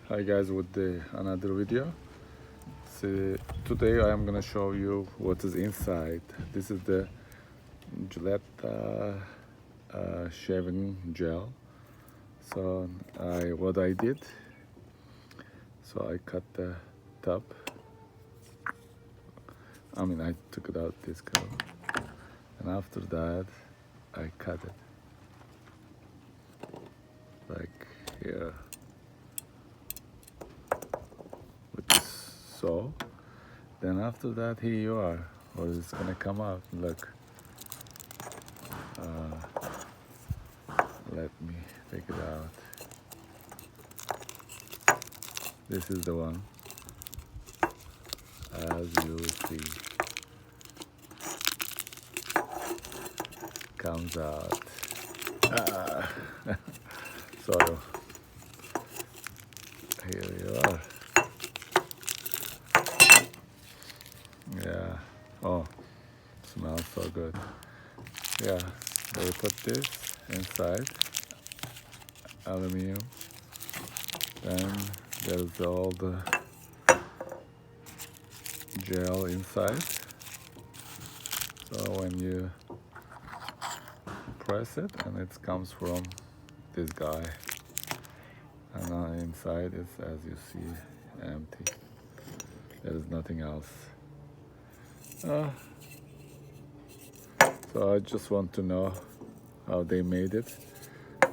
Hi guys, with another video. So today I am gonna show you what is inside. This is the Gillette shaving gel. So what I did, so I cut the top. I took it out this color, and after that I cut it like here with this saw. Then after that, here you are. Or it's gonna come out. Look. Let me take it out. This is the one. As you see, comes out. So here you are. Yeah. Oh, smells so good. Yeah. They put this inside aluminum. Then there's all the gel inside. So when you press it, and it comes from this guy, and inside is, as you see, empty. There is nothing else. So I just want to know how they made it.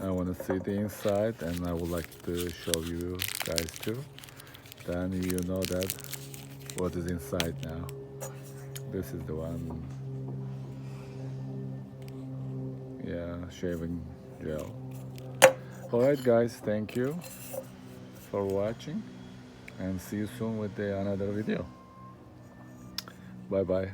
I want to see the inside, and I would like to show you guys too. Then you know that what is inside now. This is the one. Yeah, shaving gel. Alright guys, thank you for watching, and see you soon with another video. Bye bye.